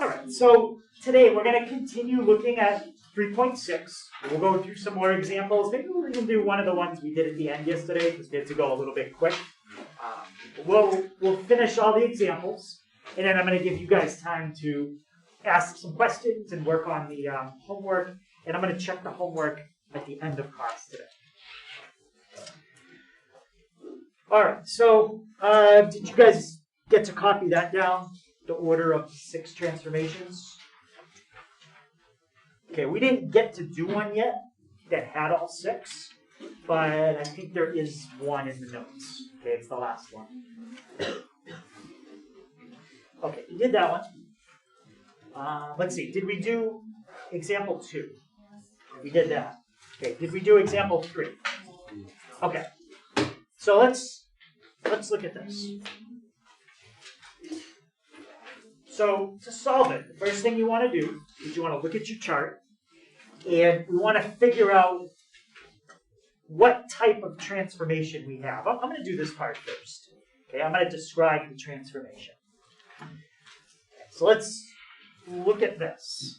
All right, so today we're going to continue looking at 3.6. We'll go through some more examples. Maybe we'll even do one of the ones we did at the end yesterday because we had to go a little bit quick. We'll finish all the examples, and then I'm going to give you guys time to ask some questions and work on the homework, and I'm going to check the homework at the end of class today. All right, so did you guys get to copy that down? The order of 6 transformations? Okay, we didn't get to do one yet that had all 6, but I think there is one in the notes. Okay, it's the last one. Okay, we did that one. Let's see, did we do example 2? We did that. Okay, did we do example 3? Okay, so let's look at this. So to solve it, the first thing you want to do is you want to look at your chart, and we want to figure out what type of transformation we have. I'm going to do this part first. Okay, I'm going to describe the transformation. So let's look at this.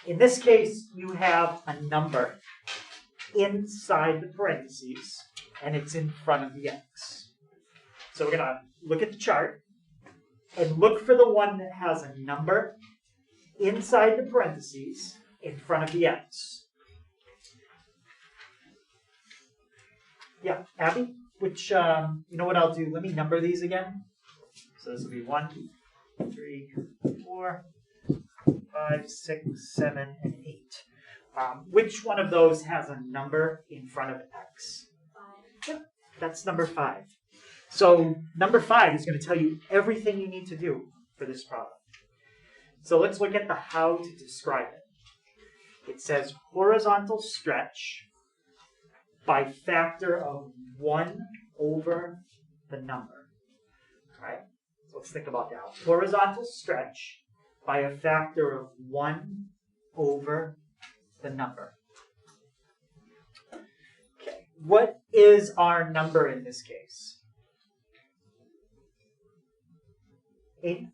In this case, you have a number inside the parentheses, and it's in front of the x. So we're going to look at the chart and look for the one that has a number inside the parentheses in front of the x. Yeah, Abby, which, you know what I'll do? Let me number these again. So this will be 1, 2, 3, 4, 5, 6, 7, and 8. Which one of those has a number in front of x? 5. Yeah, that's number 5. So number 5 is going to tell you everything you need to do for this problem. So let's look at the how to describe it. It says horizontal stretch by factor of 1 over the number. All right? So let's think about that. Horizontal stretch by a factor of 1 over the number. Okay. What is our number in this case? 8?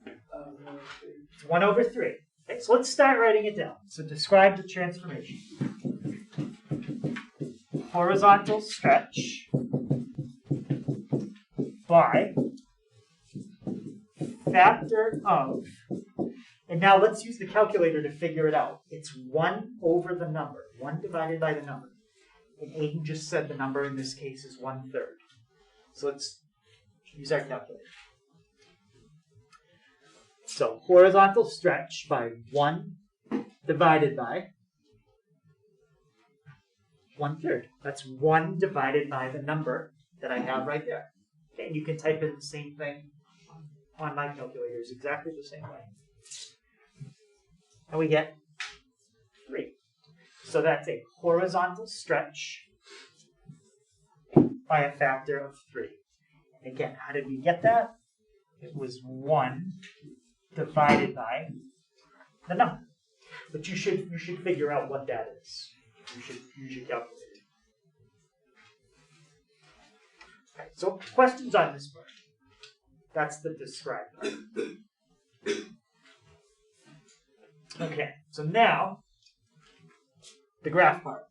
It's 1 over 3. Okay, so let's start writing it down. So describe the transformation. Horizontal stretch by factor of, and now let's use the calculator to figure it out. It's 1 over the number, 1 divided by the number. And Aiden just said the number in this case is 1/3. So let's use our calculator. So horizontal stretch by 1 divided by 1/3. That's 1 divided by the number that I have right there. Okay, and you can type in the same thing on my calculator. It's exactly the same way. And we get 3. So that's a horizontal stretch by a factor of 3. And again, how did we get that? It was 1 divided by the number. But you should figure out what that is. You should calculate it. Okay, so questions on this part. That's the describe part. Okay, so now the graph part.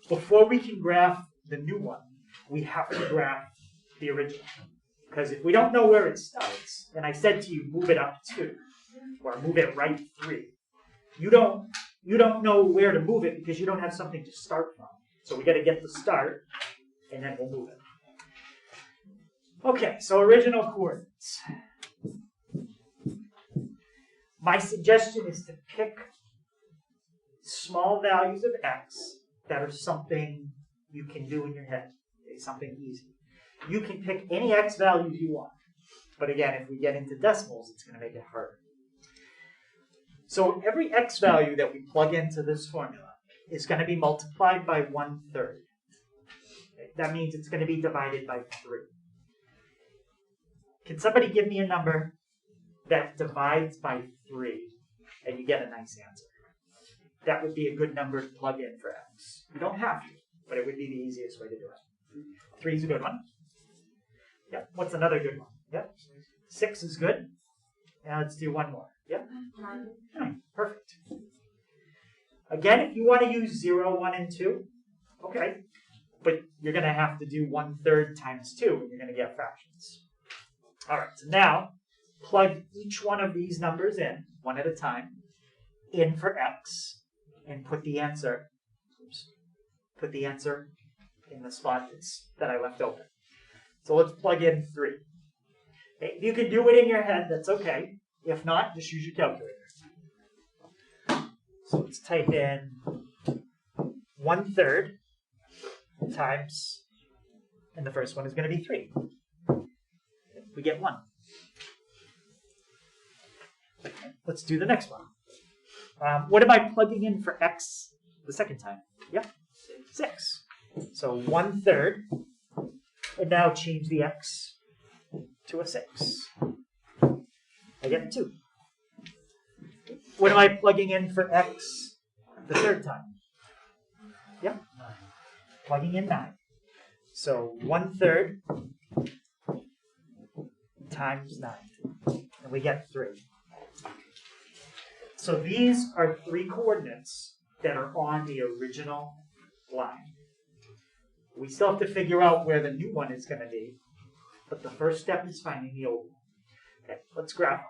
Before we can graph the new one, we have to graph the original. Because if we don't know where it starts, and I said to you, move it up 2, or move it right 3, you don't know where to move it because you don't have something to start from. So we got to get the start, and then we'll move it. Okay, so original coordinates. My suggestion is to pick small values of x that are something you can do in your head. Okay, something easy. You can pick any x values you want. But again, if we get into decimals, it's going to make it harder. So every x value that we plug into this formula is going to be multiplied by 1/3. Okay, that means it's going to be divided by 3. Can somebody give me a number that divides by 3 and you get a nice answer? That would be a good number to plug in for x. You don't have to, but it would be the easiest way to do it. 3 is a good one. Yeah. What's another good one? Yep. 6 is good. Now let's do one more. Yep. 9. Perfect. Again, if you want to use 0, 1, and 2, okay. But you're going to have to do 1/3 times 2, and you're going to get fractions. All right, so now plug each one of these numbers in, one at a time, in for x, and put the answer in the spot that I left open. So let's plug in 3. Okay, if you can do it in your head, that's okay. If not, just use your calculator. So let's type in 1/3 times, and the first one is going to be 3. We get 1. Let's do the next one. What am I plugging in for x the second time? Yep, 6. So 1/3, and now change the x to a 6. I get 2. What am I plugging in for x the third time? Yep, plugging in 9. So 1/3 times 9, and we get 3. So these are 3 coordinates that are on the original line. We still have to figure out where the new one is going to be, but the first step is finding the old one. Okay, let's graph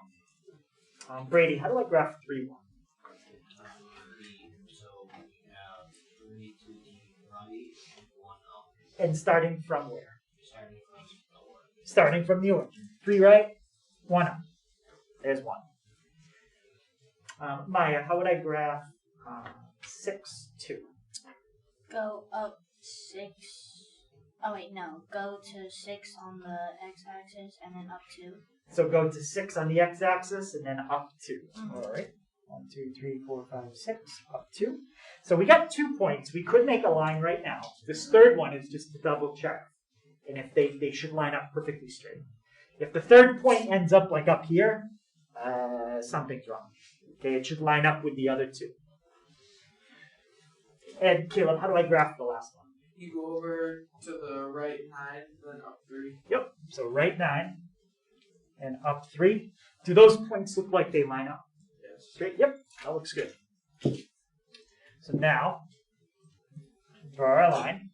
them. Brady, how do I graph 3, 1? So we have 3 to the right, 1 up. And starting from where? Starting from the origin. Starting from the origin. 3 right, 1 up. There's 1. Maya, how would I graph 6, 2? Go up 6. Oh wait, no. Go to 6 on the x-axis and then up 2. So go to 6 on the x-axis and then up 2. Mm-hmm. All right. 1, 2, 3, 4, 5, 6, up 2. So we got 2 points. We could make a line right now. This third one is just to double check. And if they should line up perfectly straight. If the third point ends up like up here, something's wrong. Okay, it should line up with the other 2. And Caleb, how do I graph the last one? You go over to the right 9, then up 3. Yep. So right 9 and up 3. Do those points look like they line up? Yes. Straight? Yep. That looks good. So now, draw our line.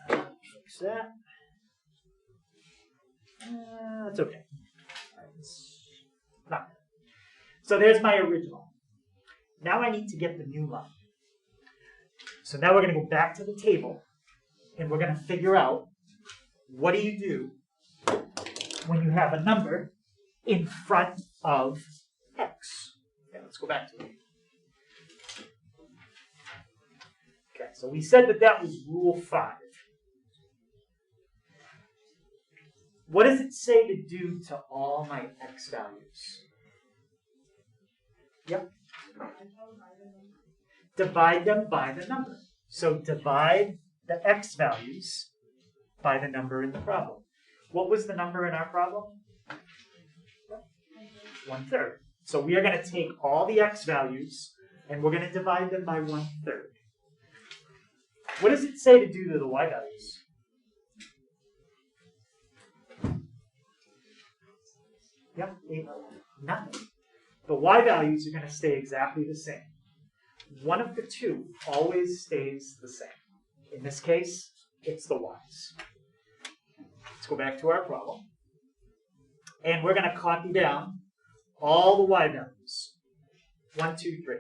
Fix that. That's okay. Not. So there's my original. Now I need to get the new line. So now we're going to go back to the table, and we're going to figure out what do you do when you have a number in front of x. Okay, let's go back to it. Okay, so we said that was rule 5. What does it say to do to all my x values? Yep. Divide them by the number. So divide the x values by the number in the problem. What was the number in our problem? 1/3. So we are going to take all the x values and we're going to divide them by 1/3. What does it say to do to the y values? Yep, nothing. The y values are going to stay exactly the same. One of the 2 always stays the same. In this case, it's the y's. Let's go back to our problem. And we're going to copy down all the y values. 1, 2, 3.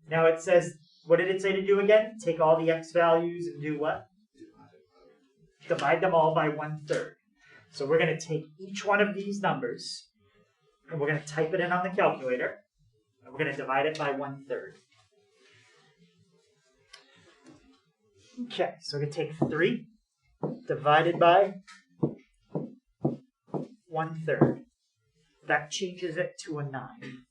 Now it says, what did it say to do again? Take all the x values and do what? Divide them all by 1/3. So we're going to take each one of these numbers and we're going to type it in on the calculator and we're going to divide it by 1/3. Okay, so we're going to take 3 divided by 1/3. That changes it to a 9.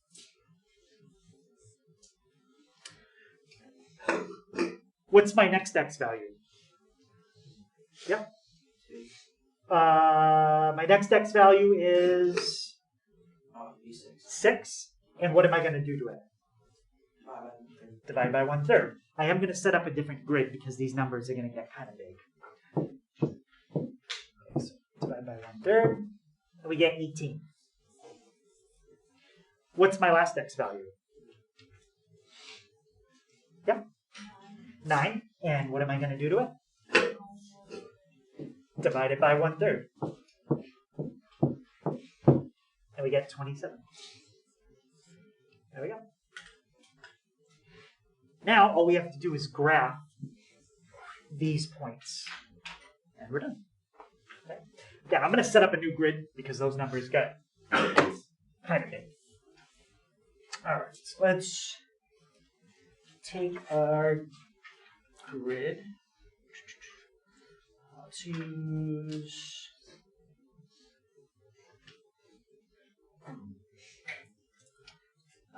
What's my next x value? Yep. My next x value is 6. And what am I going to do to it? Divide by 1/3. I am going to set up a different grid because these numbers are going to get kind of big. Okay, so divide by 1/3, and we get 18. What's my last x value? Yep, 9. And what am I going to do to it? Divide it by 1/3. And we get 27. There we go. Now all we have to do is graph these points. And we're done. Okay. Yeah, I'm going to set up a new grid because those numbers get kind of big. All right, so let's take our grid. Let's use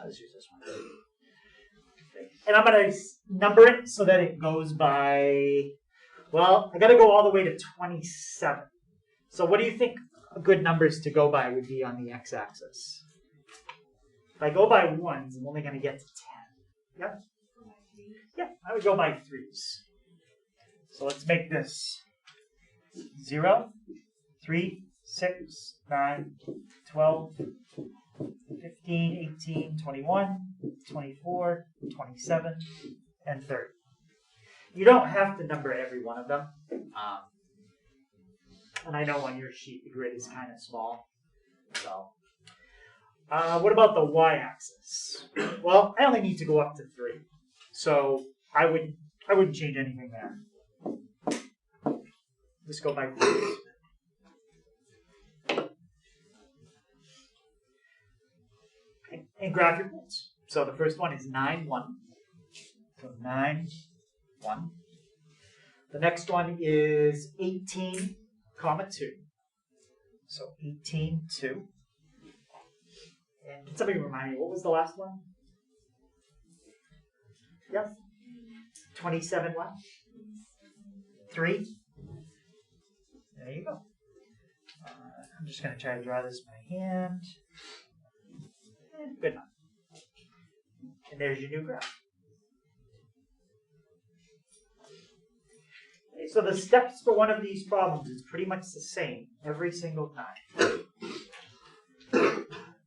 let's use this one. Okay. And I'm going to number it so that it goes by, well, I got to go all the way to 27. So what do you think good numbers to go by would be on the x-axis? If I go by 1s, I'm only going to get to 10. Yep. Yeah, I would go by 3s. So let's make this 0, 3, 6, 9, 12, 15, 18, 21, 24, 27, and 30. You don't have to number every one of them. And I know on your sheet the grid is kind of small. So, what about the y-axis? Well, I only need to go up to 3. So I wouldn't change anything there. Just go by 3. Okay. And graph your points. So the first one is 9, 1. So 9, 1. The next one is 18, comma 2. So 18, 2. And can somebody remind me, what was the last one? Yep. 27 what? 3. There you go. I'm just going to try to draw this by hand. Good enough. And there's your new graph. Okay, so the steps for one of these problems is pretty much the same every single time.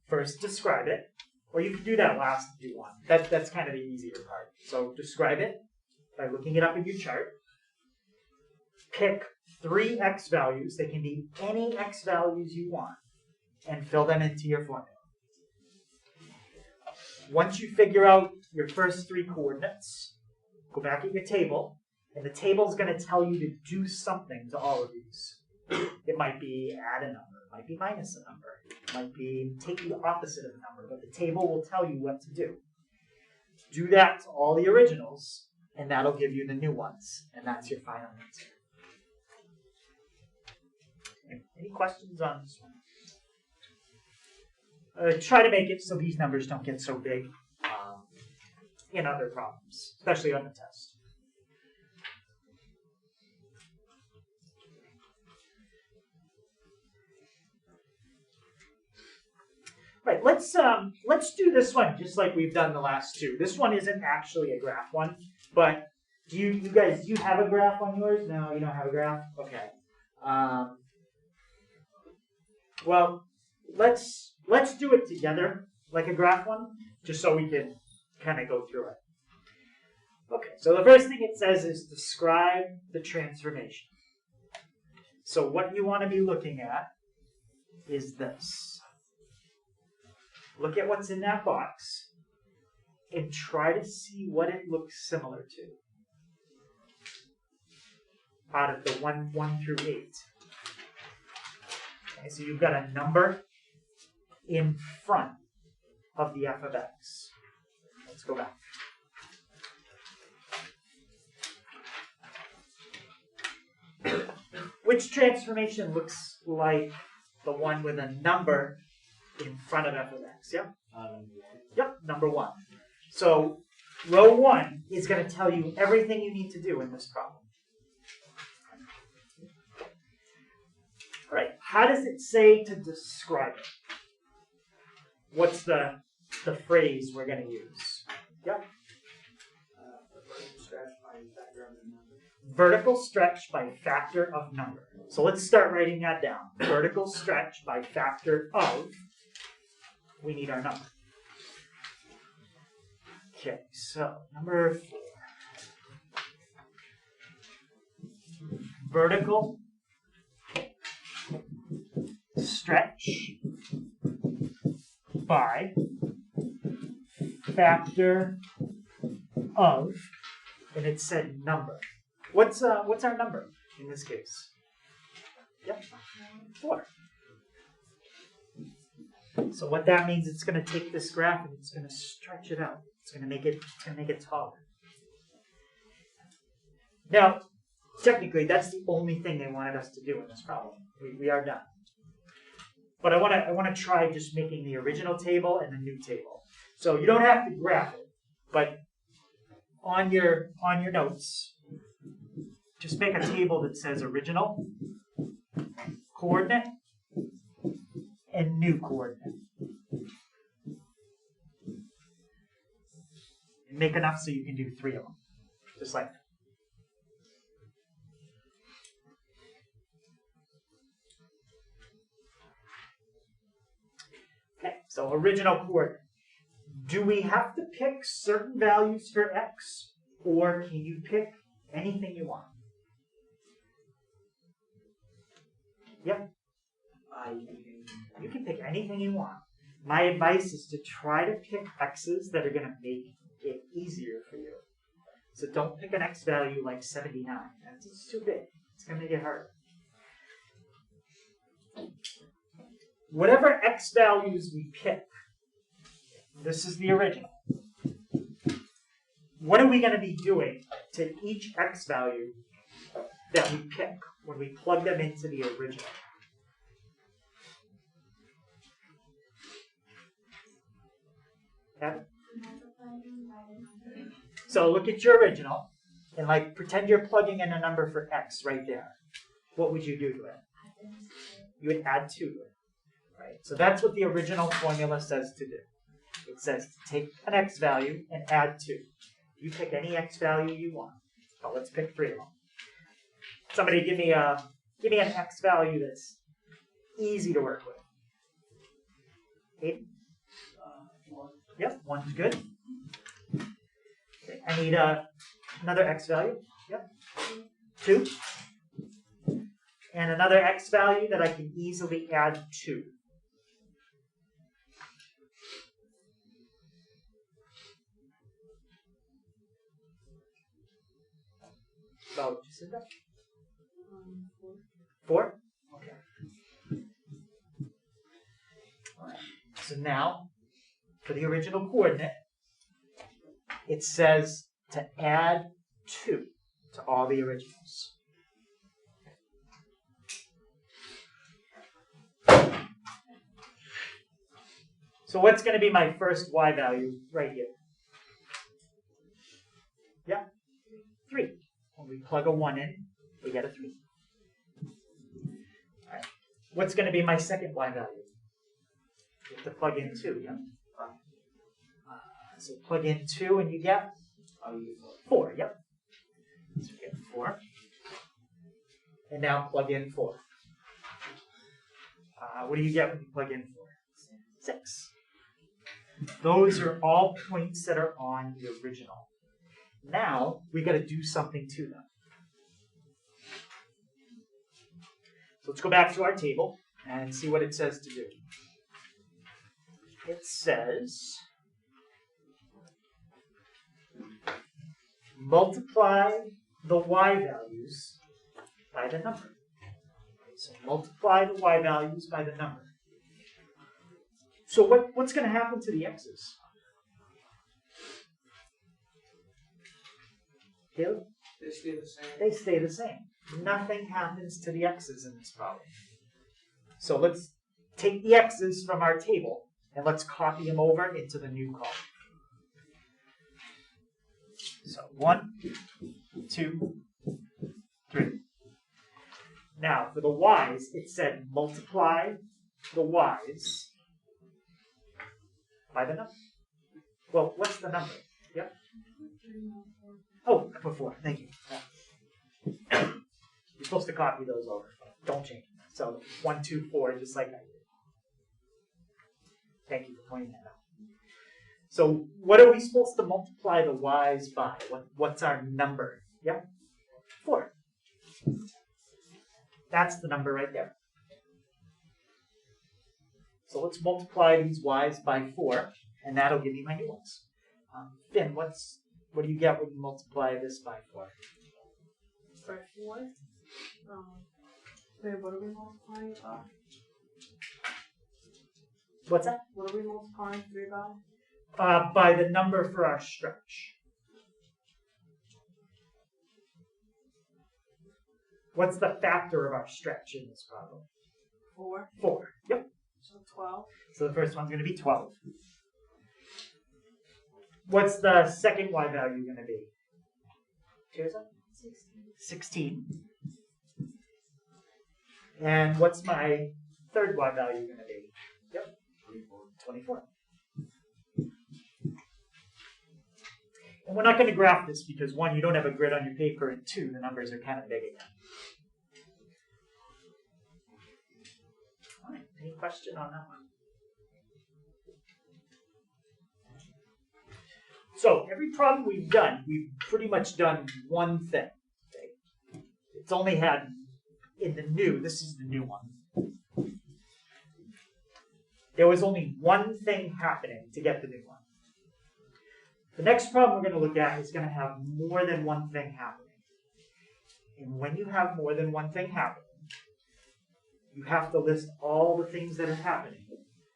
First, describe it. Or you can do that last if you want. That's kind of the easier part. So describe it by looking it up in your chart. Pick 3 x values. They can be any x values you want. And fill them into your formula. Once you figure out your first 3 coordinates, go back at your table. And the table is going to tell you to do something to all of these. It might be add a number. It might be minus a number. It might be take the opposite of a number. But the table will tell you what to do. Do that to all the originals, and that'll give you the new ones. And that's your final answer. Any questions on this one? Try to make it so these numbers don't get so big in other problems, especially on the test. Right, let's do this one just like we've done the last 2. This one isn't actually a graph one, but do you guys have a graph on yours? No, you don't have a graph? Okay. Well, let's do it together like a graph one, just so we can kind of go through it. Okay, so the first thing it says is describe the transformation. So what you want to be looking at is this. Look at what's in that box and try to see what it looks similar to out of the 1 through 8. Okay, so you've got a number in front of the f of x. Let's go back. Which transformation looks like the one with a number in front of f of x? Yep. Yep, number 1. So row 1 is going to tell you everything you need to do in this problem. All right, how does it say to describe it? What's the the phrase we're going to use. Yep. Vertical stretch by factor of number. So let's start writing that down. Vertical stretch by factor of, we need our number. Okay, so number 4. Vertical stretch by factor of, and it said number. What's our number in this case? Yep, 4. So what that means, it's going to take this graph and it's going to stretch it out. It's going to make it taller. Now, technically, that's the only thing they wanted us to do in this problem. We are done. But I want to try just making the original table and the new table. So you don't have to graph it, but on your notes, just make a table that says original coordinate and new coordinate. And make enough so you can do 3 of them, just like that. Okay, so original coordinate. Do we have to pick certain values for x, or can you pick anything you want? Yep. You can pick anything you want. My advice is to try to pick x's that are going to make it easier for you. So don't pick an x value like 79. That's just too big. It's going to make it hard. Whatever x values we pick, this is the original. What are we going to be doing to each x value that we pick when we plug them into the original? Okay. So look at your original and like pretend you're plugging in a number for x right there. What would you do to it? You would add 2 to it. Right? So that's what the original formula says to do. It says to take an x value and add 2. You pick any x value you want. But let's pick 3 of them. Somebody give me an x value that's easy to work with. 8? 1. Yep, 1's good. Okay, I need another x value. Yep. 2. And another x value that I can easily add 2. About 4? Okay. All right. So now, for the original coordinate, it says to add 2 to all the originals. So what's going to be my first y value right here? Yeah, 3. When we plug a 1 in, we get a 3. All right. What's going to be my second y value? You have to plug in 2, yeah? So plug in 2 and you get 4, yep. So we get 4. And now plug in 4. What do you get when you plug in 4? 6. Those are all points that are on the original. Now, we got to do something to them. So let's go back to our table and see what it says to do. It says, multiply the y values by the number. So multiply the y values by the number. So what's going to happen to the x's? Caleb? They stay the same. They stay the same. Nothing happens to the x's in this problem. So let's take the x's from our table and let's copy them over into the new column. So 1, 2, 3. Now for the y's, it said multiply the y's By the number. Well, what's the number? Yep. Oh, I put 4. Thank you. Yeah. You're supposed to copy those over. Don't change them. So 1, 2, 4, just like I did. Thank you for pointing that out. So what are we supposed to multiply the y's by? What's our number? Yep. 4. That's the number right there. So let's multiply these y's by 4, and that'll give me my new ones. Finn, what do you get when you multiply this by 4? By 4? Wait, what are we multiplying it by? What's that? What are we multiplying 3 by? By the number for our stretch. What's the factor of our stretch in this problem? 4. 4. Yep. So 12. So the first one's going to be 12. What's the second y value going to be? Tirza? 16. And what's my third y value going to be? Yep. 24. And we're not going to graph this because 1, you don't have a grid on your paper, and 2, the numbers are kind of big again. All right, any question on that one? So every problem we've done, we've pretty much done one thing. Okay? It's only had, in the new, this is the new one. There was only one thing happening to get the new one. The next problem we're going to look at is going to have more than one thing happening. And when you have more than one thing happening, you have to list all the things that are happening,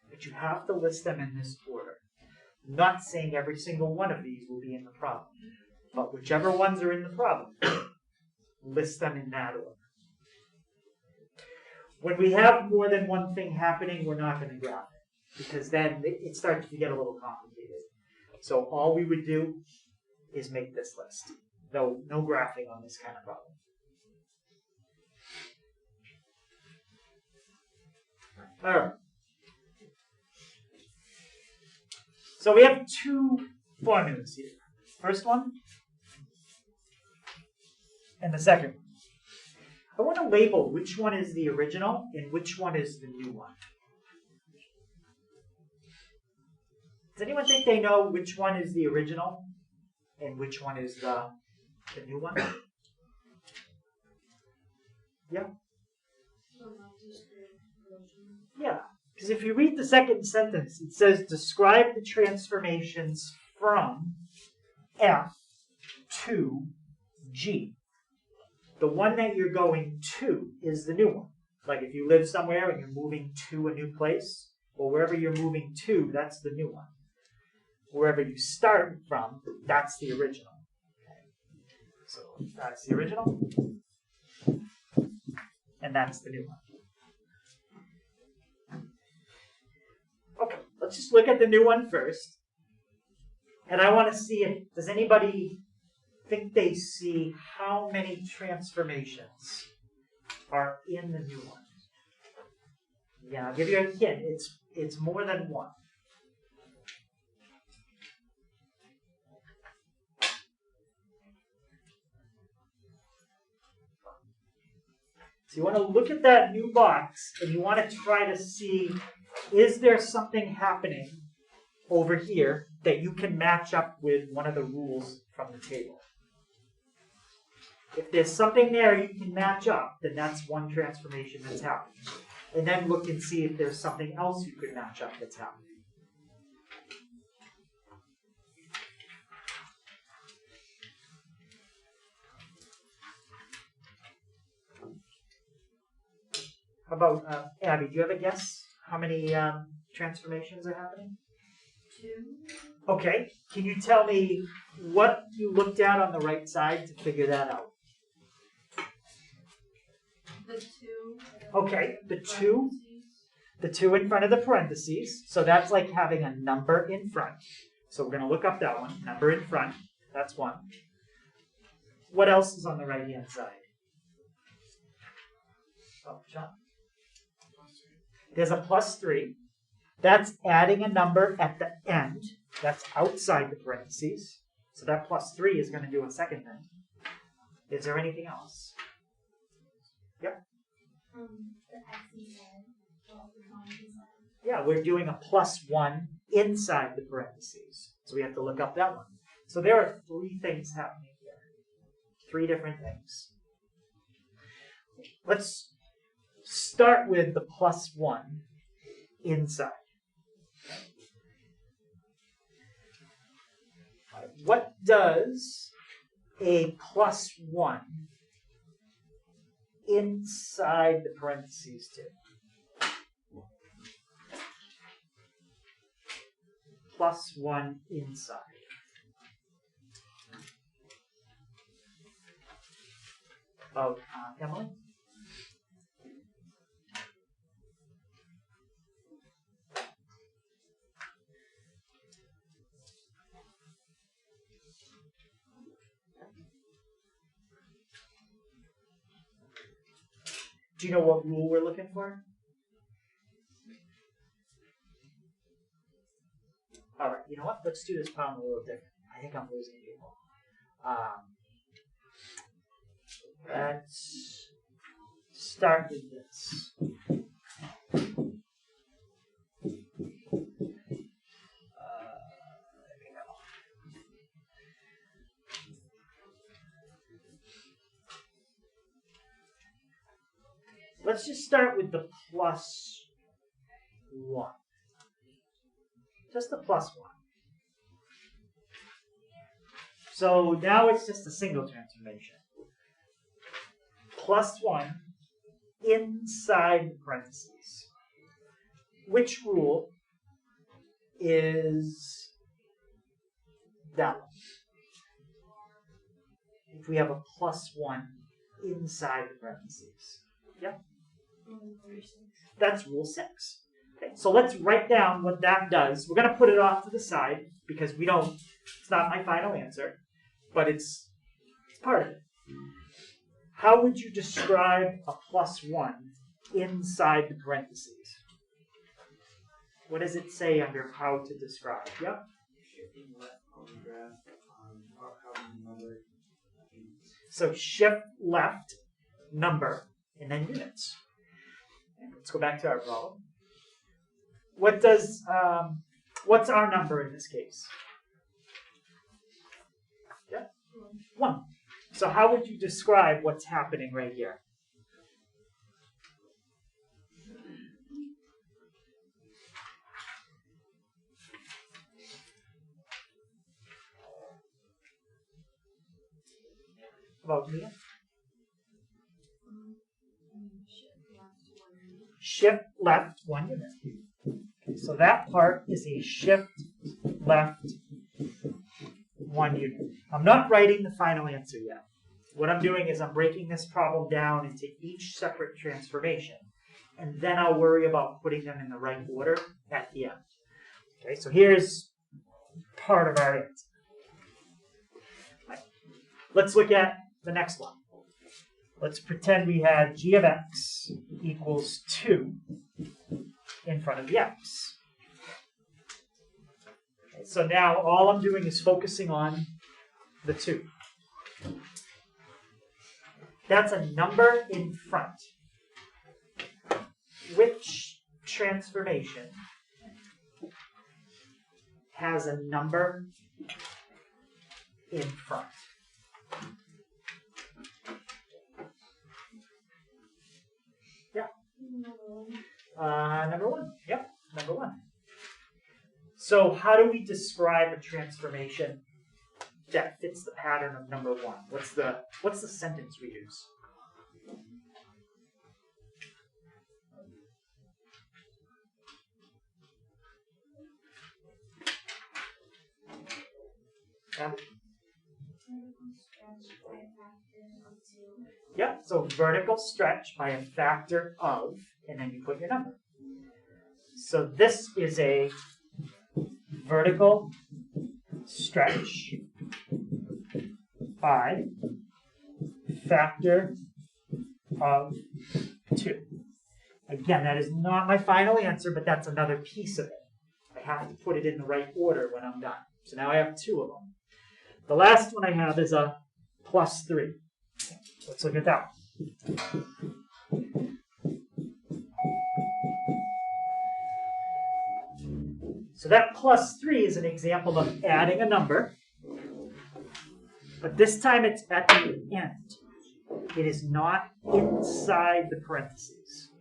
but you have to list them in this order. I'm not saying every single one of these will be in the problem, but whichever ones are in the problem, list them in that order. When we have more than one thing happening, we're not going to graph it, because then it starts to get a little complicated. So all we would do is make this list. No graphing on this kind of problem. All right. So we have 2 formulas here. First one and the second one. I want to label which one is the original and which one is the new one. Does anyone think they know which one is the original and which one is the new one? Yeah? Yeah, because if you read the second sentence, it says describe the transformations from F to G. The one that you're going to is the new one. Like if you live somewhere and you're moving to a new place, or wherever you're moving to, that's the new one. Wherever you start from, that's the original. Okay. So that's the original, and that's the new one. Okay, let's just look at the new one first. And I want to see does anybody think they see how many transformations are in the new one? Yeah, I'll give you a hint. It's more than one. So you want to look at that new box and you want to try to see, is there something happening over here that you can match up with one of the rules from the table? If there's something there you can match up, then that's one transformation that's happening. And then look and see if there's something else you could match up that's happening. How about Abby? Do you have a guess how many transformations are happening? 2. Okay. Can you tell me what you looked at on the right side to figure that out? The 2. Okay, the 2 in front of the parentheses. So that's like having a number in front. So we're going to look up that one. Number in front. That's one. What else is on the right-hand side? Oh, John? There's a +3. That's adding a number at the end. That's outside the parentheses. So that plus 3 is going to do a second thing. Is there anything else? Yep. The X inside. Well, the one inside. Yeah, we're doing a plus 1 inside the parentheses. So we have to look up that one. So there are 3 things happening here. 3 different things. Let's start with the plus 1 inside. What does a plus 1 inside the parentheses do? Plus 1 inside. Emily? Do you know what rule we're looking for? All right, you know what? Let's do this problem a little different. I think I'm losing people. Let's start with this. There we go. Let's just start with the plus 1. Just the plus 1. So now it's just a single transformation. Plus 1 inside the parentheses. Which rule is that one? If we have a plus 1 inside the parentheses. Yep. That's rule 6. Okay, so let's write down what that does. We're going to put it off to the side because it's not my final answer, but it's part of it. How would you describe a plus 1 inside the parentheses? What does it say under how to describe? Yep. Shifting left on the graph, how many number? So shift left, number, and then units. And let's go back to our problem. What's our number in this case? Yeah, 1. So how would you describe what's happening right here? About Mia? Shift left 1 unit. Okay, so that part is a shift left 1 unit. I'm not writing the final answer yet. What I'm doing is I'm breaking this problem down into each separate transformation, and then I'll worry about putting them in the right order at the end. Okay, so here's part of our answer. Right. Let's look at the next one. Let's pretend we had g of x equals 2 in front of the x. Okay, so now all I'm doing is focusing on the 2. That's a number in front. Which transformation has a number in front? Yeah. Number 1. Yep, number 1. So how do we describe a transformation that fits the pattern of number 1? What's the sentence we use? Yep, so vertical stretch by a factor of, and then you put your number. So this is a vertical stretch by factor of 2. Again, that is not my final answer, but that's another piece of it. I have to put it in the right order when I'm done. So now I have 2 of them. The last one I have is a +3. Let's look at that one. So that +3 is an example of adding a number, but this time it's at the end. It is not inside the parentheses.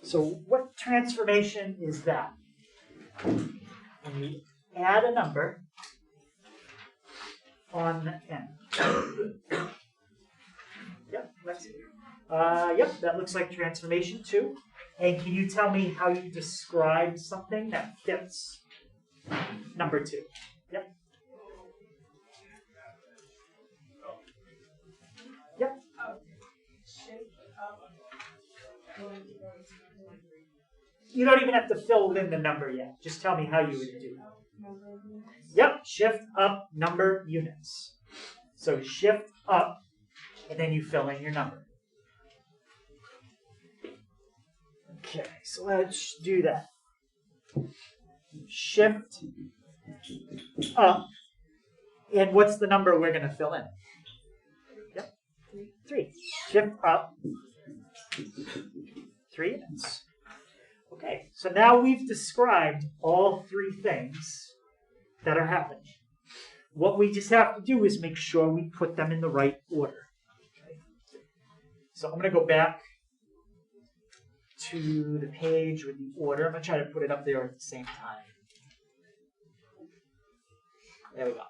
So what transformation is that? When we add a number on the end. Yep, that looks like transformation 2. And can you tell me how you describe something that fits number 2? Yep. Yep. You don't even have to fill in the number yet. Just tell me how you would do it. Yep, shift up number units. So shift up, and then you fill in your number. Okay, so let's do that. Shift up, and what's the number we're going to fill in? Yep, 3. Shift up 3 units. Okay, so now we've described all 3 things that are happening. What we just have to do is make sure we put them in the right order. Okay. So I'm going to go back to the page with the order. I'm going to try to put it up there at the same time. There we go.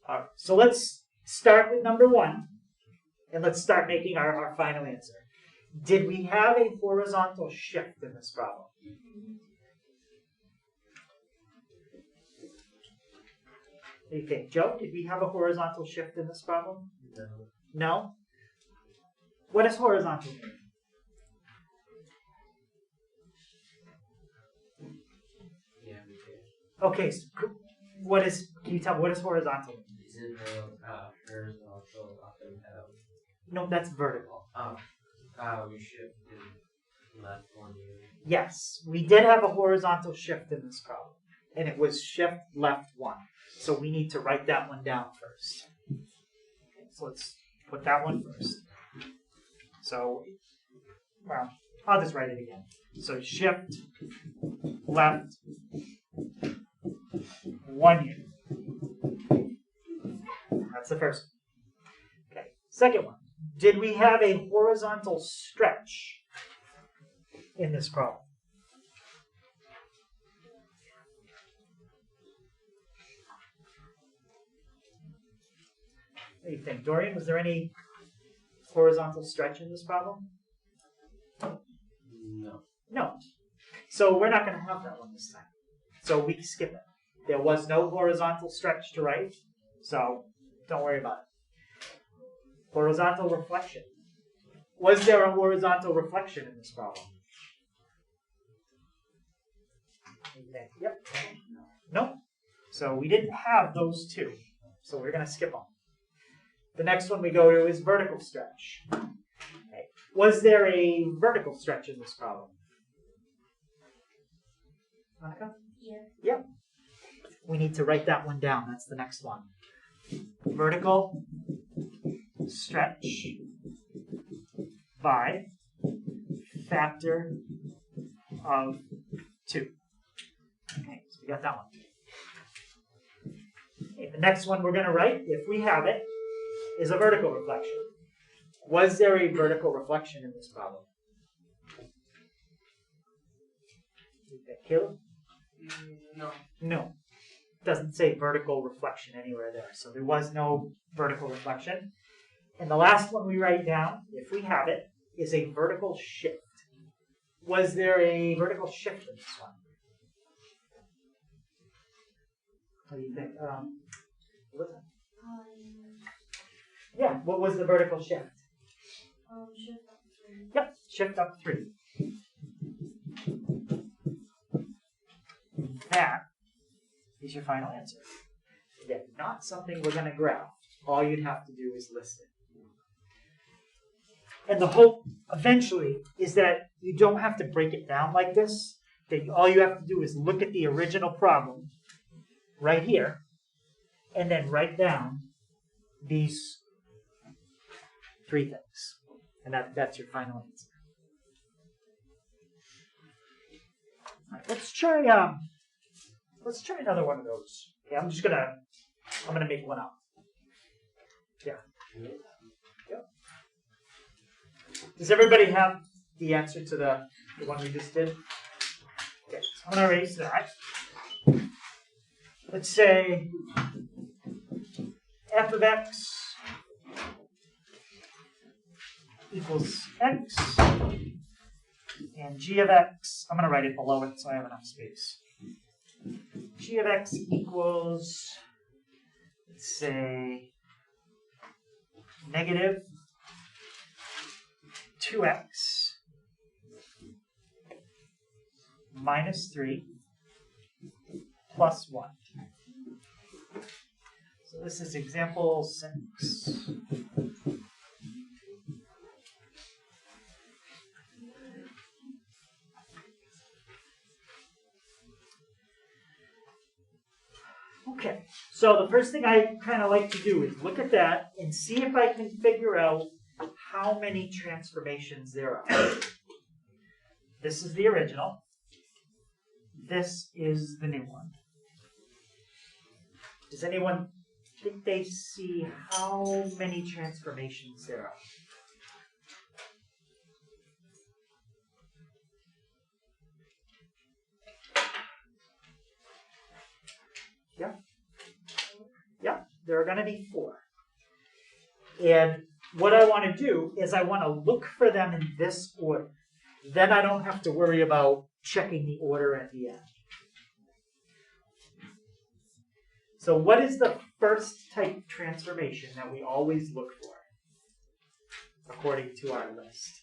All right, so let's start with number 1, and let's start making our final answer. Did we have a horizontal shift in this problem? What do you think, Joe? Did we have a horizontal shift in this problem? No. No? What does horizontal mean? Yeah, we did. Okay, so can you tell me, what does horizontal mean? Is it horizontal up and down? No, that's vertical. We shifted left 1 unit. Yes, we did have a horizontal shift in this problem, and it was shift left 1. So we need to write that one down first. Okay, so let's put that one first. So, well, I'll just write it again. So shift left 1 unit. That's the first one. Okay, second one. Did we have a horizontal stretch in this problem? What do you think, Dorian? Was there any horizontal stretch in this problem? No. No. So we're not going to have that one this time. So we can skip it. There was no horizontal stretch to write, so don't worry about it. Horizontal reflection. Was there a horizontal reflection in this problem? Yep. No. So we didn't have those 2. So we're going to skip them. The next one we go to is vertical stretch. Okay. Was there a vertical stretch in this problem? Monica? Yeah. Yep. We need to write that one down. That's the next one. Vertical stretch by factor of 2. Okay, so we got that one. Okay, the next one we're going to write, if we have it, is a vertical reflection. Was there a vertical reflection in this problem? Caleb? No. No. It doesn't say vertical reflection anywhere there, so there was no vertical reflection. And the last one we write down, if we have it, is a vertical shift. Was there a vertical shift in this one? What do you think? What was it? Yeah, what was the vertical shift? Shift up 3. Yep, shift up 3. That is your final answer. Again, not something we're going to graph. All you'd have to do is list it. And the hope, eventually, is that you don't have to break it down like this. That all you have to do is look at the original problem right here, and then write down these 3 things. And that's your final answer. All right, let's try another one of those. Okay, I'm gonna make one up. Yeah. Yep. Does everybody have the answer to the one we just did? Okay, so I'm gonna erase that. Let's say f of x equals x, and g of x, I'm going to write it below it so I have enough space. G of x equals, let's say, negative 2x minus 3 plus 1. So this is example 6. Okay, so the first thing I kind of like to do is look at that and see if I can figure out how many transformations there are. This is the original. This is the new one. Does anyone think they see how many transformations there are? Yeah? Yeah, there are going to be 4. And what I want to do is I want to look for them in this order. Then I don't have to worry about checking the order at the end. So what is the first type transformation that we always look for, according to our list?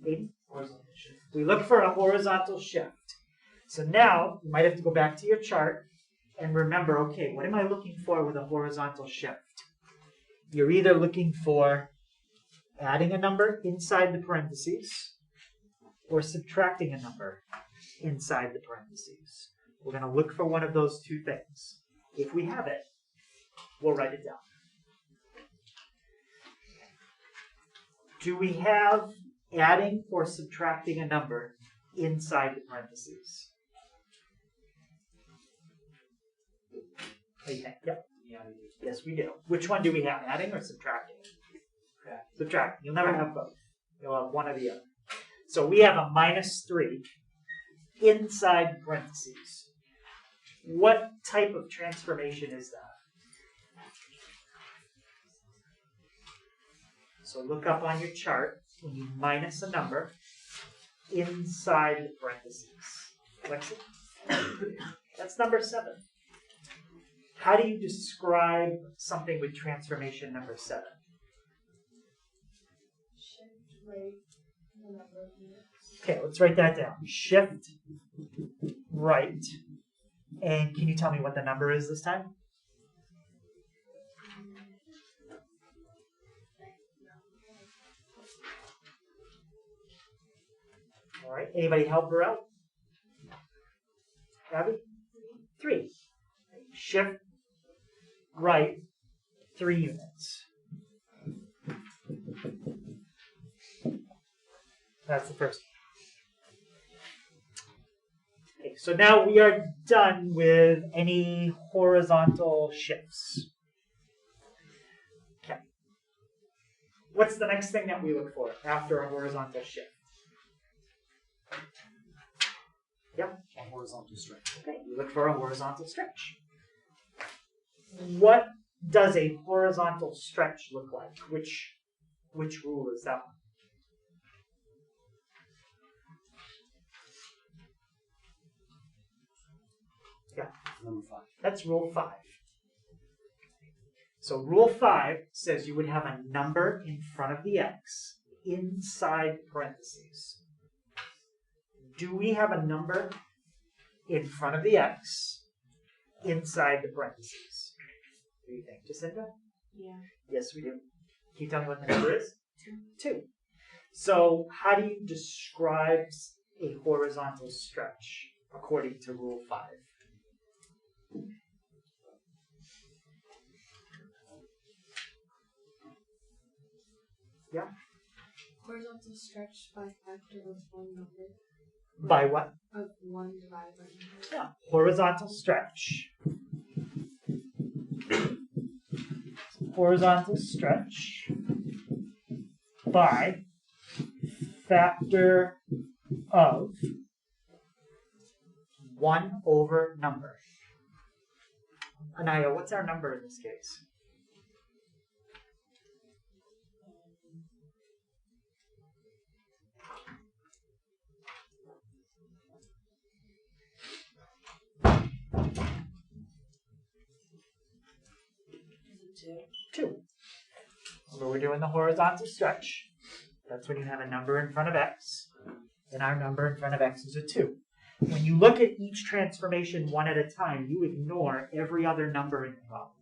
Aiden? Horizontal shift. We look for a horizontal shift. So now you might have to go back to your chart and remember, okay, what am I looking for with a horizontal shift? You're either looking for adding a number inside the parentheses or subtracting a number inside the parentheses. We're going to look for one of those 2 things. If we have it, we'll write it down. Do we have adding or subtracting a number inside the parentheses? What do you think? Yep. Yeah, we do. Yes, we do. Which one do we have? Adding or subtracting? Subtracting. You'll never have both. You'll have one or the other. So we have a minus 3 inside parentheses. What type of transformation is that? So look up on your chart when you minus a number inside the parentheses. Lexi? That's number 7. How do you describe something with transformation number 7? Shift right the number of units. Okay, let's write that down. Shift right. And can you tell me what the number is this time? All right, anybody help her out? Abby? 3. Shift right 3 units. That's the first one. Okay, so now we are done with any horizontal shifts. Okay. What's the next thing that we look for after a horizontal shift? Yep. A horizontal stretch. Okay, you look for a horizontal stretch. What does a horizontal stretch look like? Which rule is that one? Yeah. Number 5. That's rule 5. So rule 5 says you would have a number in front of the x inside parentheses. Do we have a number in front of the x inside the parentheses. What do you think, Jacinda? Yeah. Yes, we do. Can you tell me what the number is? 2. So how do you describe a horizontal stretch according to Rule 5? Yeah? Horizontal stretch by factor of one number. By what? Of 1 divided by number. Yeah. Horizontal stretch. Horizontal stretch by factor of 1 over number. Anaya, what's our number in this case? Two. Remember, we're doing the horizontal stretch. That's when you have a number in front of x, and our number in front of x is a 2. When you look at each transformation one at a time, you ignore every other number in the problem.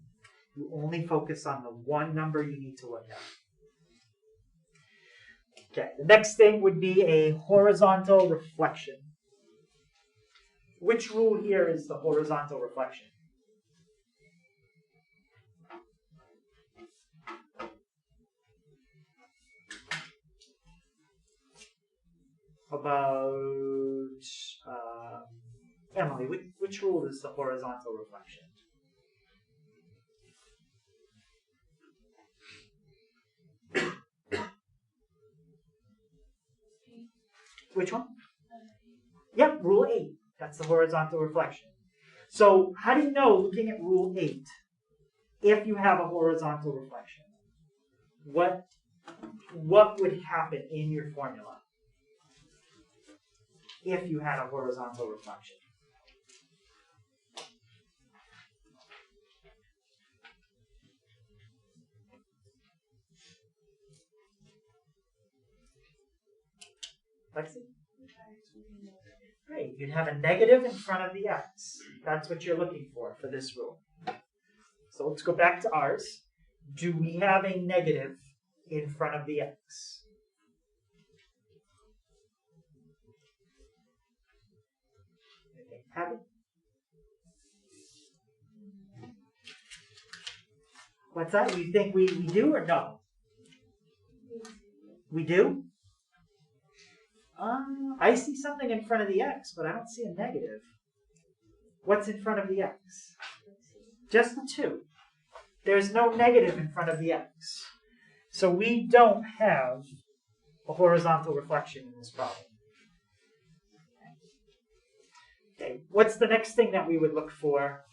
You only focus on the one number you need to look at. Okay, the next thing would be a horizontal reflection. Which rule here is the horizontal reflection? About Emily, which rule is the horizontal reflection? Which one? Yep, Rule 8. That's the horizontal reflection. So how do you know, looking at Rule 8, if you have a horizontal reflection? What would happen in your formula if you had a horizontal reflection? Lexi? Great. You'd have a negative in front of the x. That's what you're looking for this rule. So let's go back to ours. Do we have a negative in front of the x? Have it? What's that? You think we do or no? We do? I see something in front of the x, but I don't see a negative. What's in front of the x? Just the 2. There's no negative in front of the x. So we don't have a horizontal reflection in this problem. Okay, what's the next thing that we would look for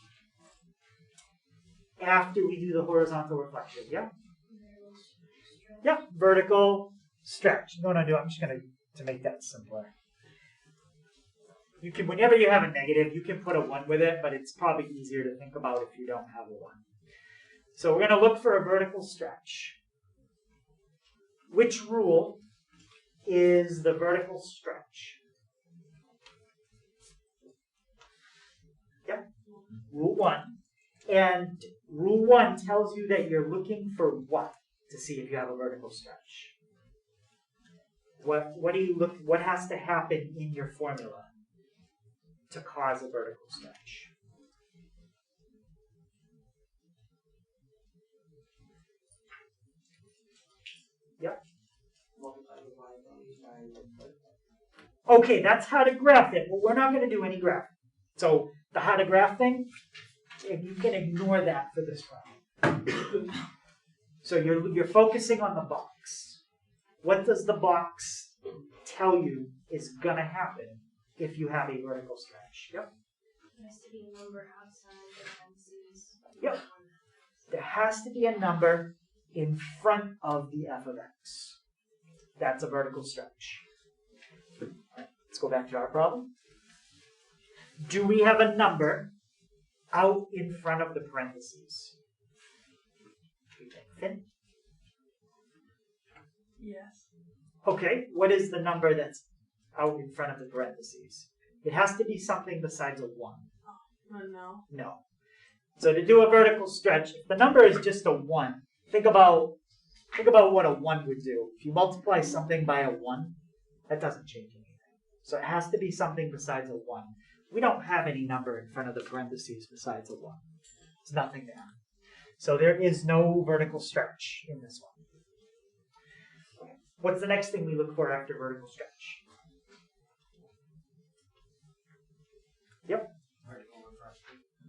after we do the horizontal reflection? Yeah? Yeah, vertical stretch. No, I'm just going to make that simpler. You can, whenever you have a negative, you can put a 1 with it, but it's probably easier to think about if you don't have a 1. So we're going to look for a vertical stretch. Which rule is the vertical stretch? Yep, Rule 1. And Rule 1 tells you that you're looking for what to see if you have a vertical stretch? What do you look? What has to happen in your formula to cause a vertical stretch? Yep. Okay, that's how to graph it. Well, we're not going to do any graphing. So the how to graph thing, you can ignore that for this problem. So you're focusing on the box. What does the box tell you is going to happen if you have a vertical stretch? Yep. There has to be a number outside the parentheses. Yep. There has to be a number in front of the f of x. That's a vertical stretch. Let's go back to our problem. Do we have a number out in front of the parentheses? Finn? Yes. Okay, what is the number that's out in front of the parentheses? It has to be something besides a 1. No. No. So to do a vertical stretch, if the number is just a 1, think about what a 1 would do. If you multiply something by a 1, that doesn't change anything. So it has to be something besides a 1. We don't have any number in front of the parentheses besides a 1. There's nothing there. So there is no vertical stretch in this one. Okay. What's the next thing we look for after vertical stretch? Yep.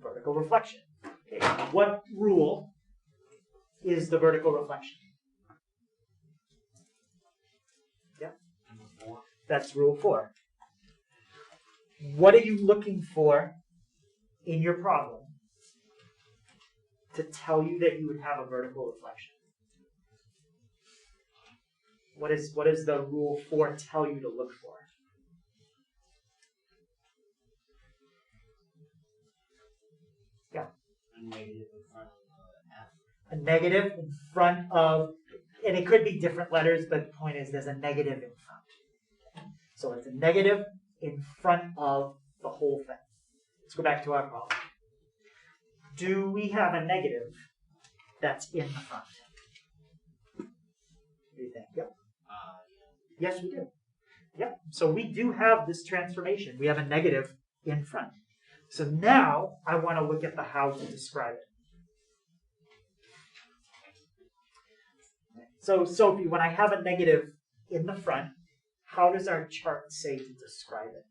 Vertical reflection. Okay. What rule is the vertical reflection? Yep. That's rule 4. What are you looking for in your problem to tell you that you would have a vertical reflection? What does the rule 4 tell you to look for? Yeah. A negative in front of F. A negative in front of, and it could be different letters, but the point is there's a negative in front. So it's a negative in front of the whole thing. Let's go back to our problem. Do we have a negative that's in the front? What do you think? Yep. Yeah. Yes, we do. Yep. So we do have this transformation. We have a negative in front. So now I want to look at the how to describe it. So Sophie, when I have a negative in the front, how does our chart say to describe it?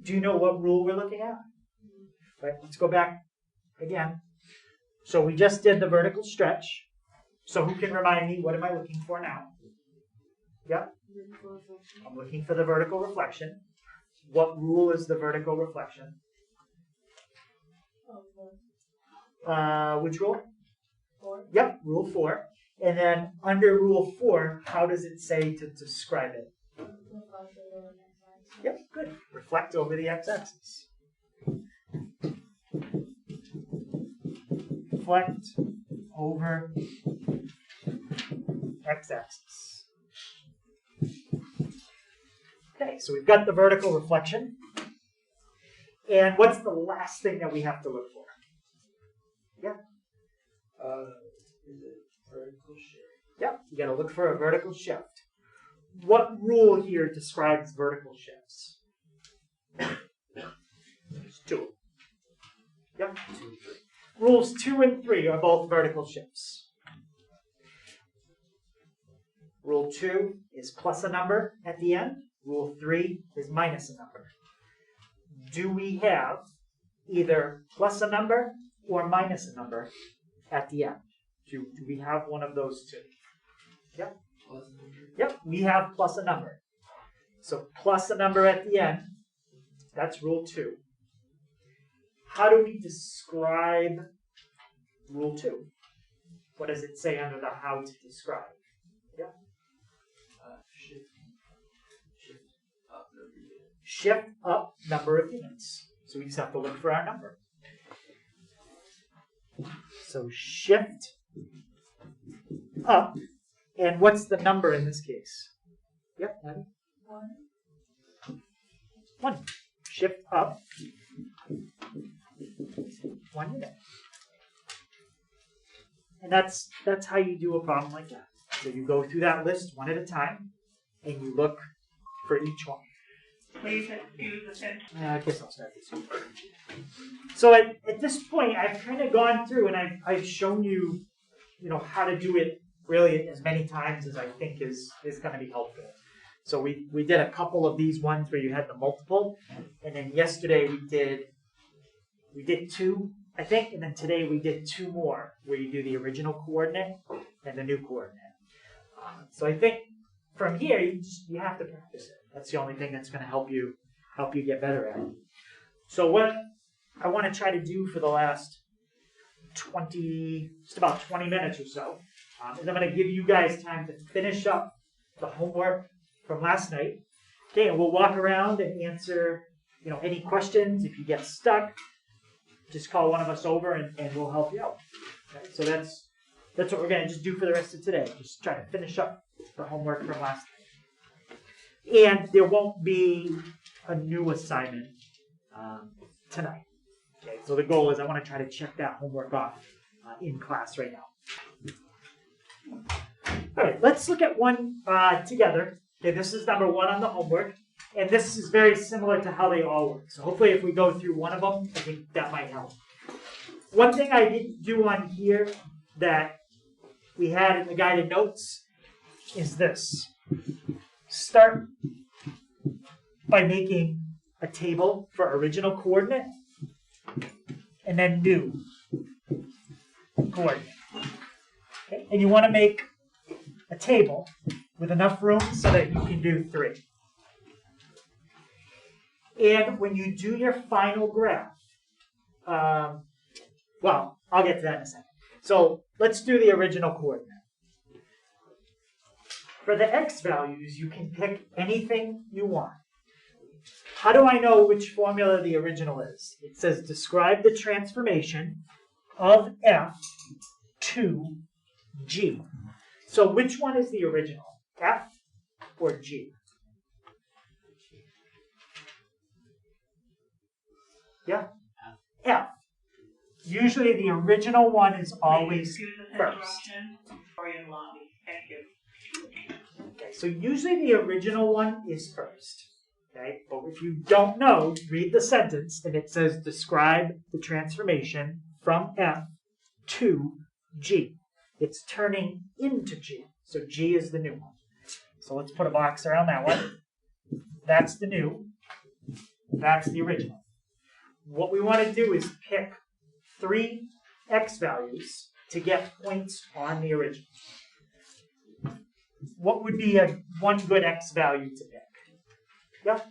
Do you know what rule we're looking at? Right, let's go back again. So we just did the vertical stretch. So who can remind me, what am I looking for now? Yep, I'm looking for the vertical reflection. What rule is the vertical reflection? Which rule? 4. Yep, rule 4. And then under rule 4, how does it say to describe it? Yep, good. Reflect over the x-axis. Reflect over x-axis. Okay, so we've got the vertical reflection. And what's the last thing that we have to look for? Yeah. Is it vertical shift? Yep, you got to look for a vertical shift. What rule here describes vertical shifts? There's 2. Yep. Rules 2 and 3 are both vertical shifts. Rule 2 is plus a number at the end. Rule 3 is minus a number. Do we have either plus a number or minus a number at the end? Do we have one of those two? Yep. Yep, we have plus a number. So plus a number at the end, that's rule 2. How do we describe rule 2? What does it say under the how to describe? Yep. Shift up number of units. So we just have to look for our number. So shift up. And what's the number in this case? Yep, Abby? 1. Shift up 1 unit. And that's how you do a problem like that. So you go through that list one at a time, and you look for each one. Please use the pen. I guess I'll start this one. So at this point, I've kind of gone through and I've shown you, how to do it really as many times as I think is going to be helpful. So we did a couple of these ones where you had the multiple, and then yesterday we did 2, I think, and then today we did 2 more where you do the original coordinate and the new coordinate. So I think from here you have to practice it. That's the only thing that's going to help you get better at it. So what I want to try to do for the last just about 20 minutes or so, is I'm going to give you guys time to finish up the homework from last night. Okay, and we'll walk around and answer, any questions. If you get stuck, just call one of us over and we'll help you out. Okay, so that's what we're going to just do for the rest of today. Just try to finish up the homework from last night. And there won't be a new assignment tonight. Okay, so the goal is I want to try to check that homework off in class right now. All right, let's look at one together. Okay, this is number 1 on the homework, and this is very similar to how they all work. So hopefully if we go through one of them, I think that might help. One thing I didn't do on here that we had in the guided notes is this. Start by making a table for original coordinate and then new coordinate. Okay? And you want to make a table with enough room so that you can do 3. And when you do your final graph, well, I'll get to that in a second. So let's do the original coordinate. For the x values, you can pick anything you want. How do I know which formula the original is? It says describe the transformation of f to g. So which one is the original? F or G? Yeah? F. Usually the original one is always first. Thank you. Okay, so usually the original one is first. Okay, but if you don't know, read the sentence and it says describe the transformation from F to G. It's turning into G. So G is the new one. So let's put a box around that one. That's the new. That's the original. What we want to do is pick 3 x values to get points on the original. What would be one good x value to pick? Yeah?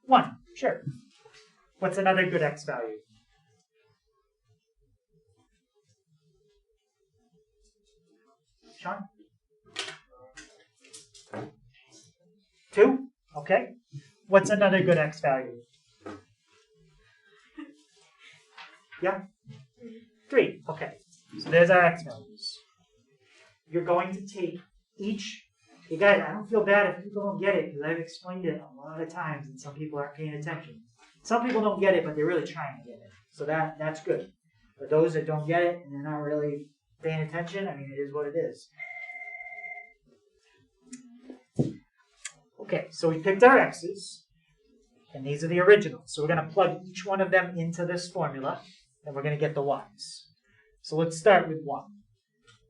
1, sure. What's another good x value? Sean? 2? Okay. What's another good x value? Yeah? 3. Okay. So there's our x values. You're going to take each. You guys, I don't feel bad if people don't get it because I've explained it a lot of times and some people aren't paying attention. Some people don't get it, but they're really trying to get it. So that's good. But those that don't get it and they're not really paying attention, I mean, it is what it is. Okay, so we picked our x's, and these are the originals. So we're going to plug each one of them into this formula, and we're going to get the y's. So let's start with 1.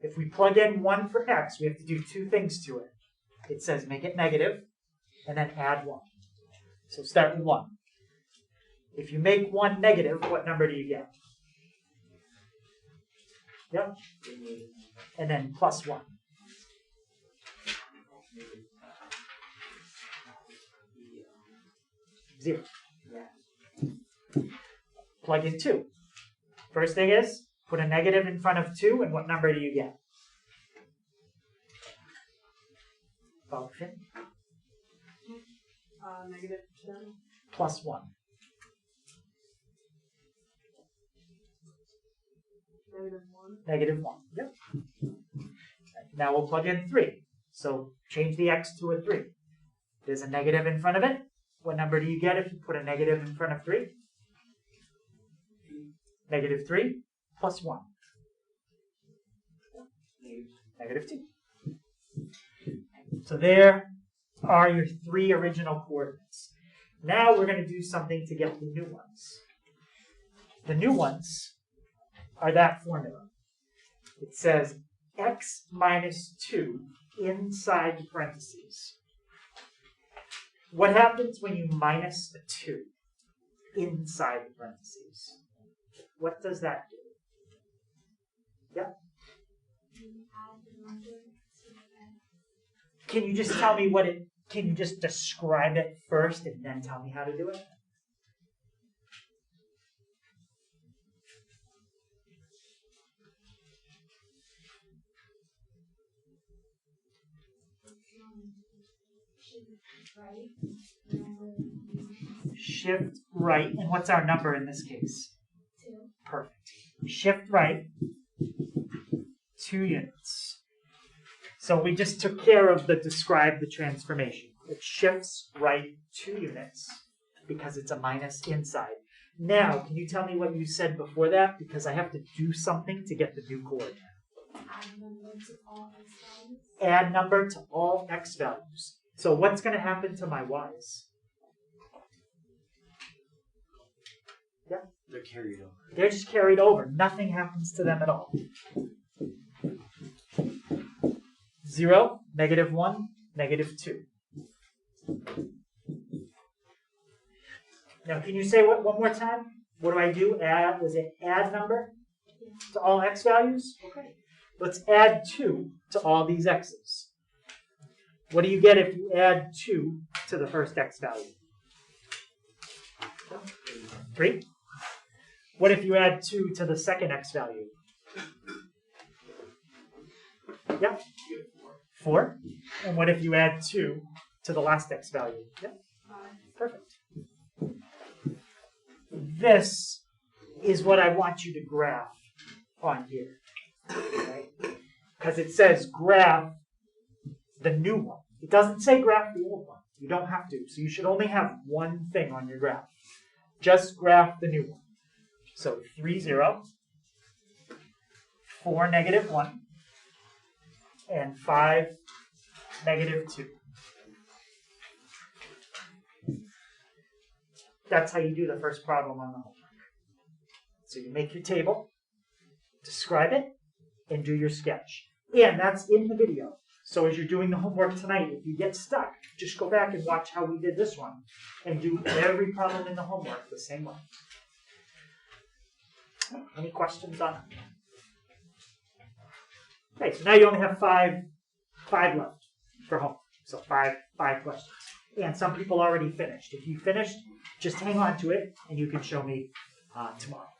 If we plug in 1 for x, we have to do 2 things to it. It says make it negative, and then add 1. So start with 1. If you make 1 negative, what number do you get? Yep. And then plus 1. Zero. Plug in 2. First thing is, put a negative in front of 2, and what number do you get? Function. Negative 10. Plus 1. Negative 1. Negative 1. Yep. Now we'll plug in 3. So change the x to a 3. There's a negative in front of it. What number do you get if you put a negative in front of 3? Negative 3 plus 1. Negative 2. So there are your 3 original coordinates. Now we're going to do something to get the new ones. The new ones are that formula. It says x minus 2 inside the parentheses. What happens when you minus a 2 inside the parentheses? What does that do? Yeah? Can you just tell me can you just describe it first and then tell me how to do it? right. And then Shift right, and what's our number in this case? 2. Perfect. Shift right, 2 units. So we just took care of describe the transformation. It shifts right 2 units because it's a minus inside. Now, can you tell me what you said before that? Because I have to do something to get the new coordinate. Add number to all x values. Add number to all x values. So what's going to happen to my y's? They're carried over. They're just carried over. Nothing happens to them at all. 0, -1, -2. Now, can you say what one more time? What do I do? Add, was it add number to all x values? Okay. Let's add 2 to all these x's. What do you get if you add 2 to the first x value? 3. What if you add 2 to the second x value? Yep. 4. And what if you add 2 to the last x value? Yep. Perfect. This is what I want you to graph on here. Because it says graph the new one. It doesn't say graph the old one. You don't have to. So you should only have one thing on your graph. Just graph the new one. So 3, 0, 4, -1, and 5, -2. That's how you do the first problem on the homework. So you make your table, describe it, and do your sketch. And that's in the video. So as you're doing the homework tonight, if you get stuck, just go back and watch how we did this one and do every problem in the homework the same way. Any questions on it? Okay, so now you only have five left for homework. So five questions. And some people already finished. If you finished, just hang on to it and you can show me tomorrow.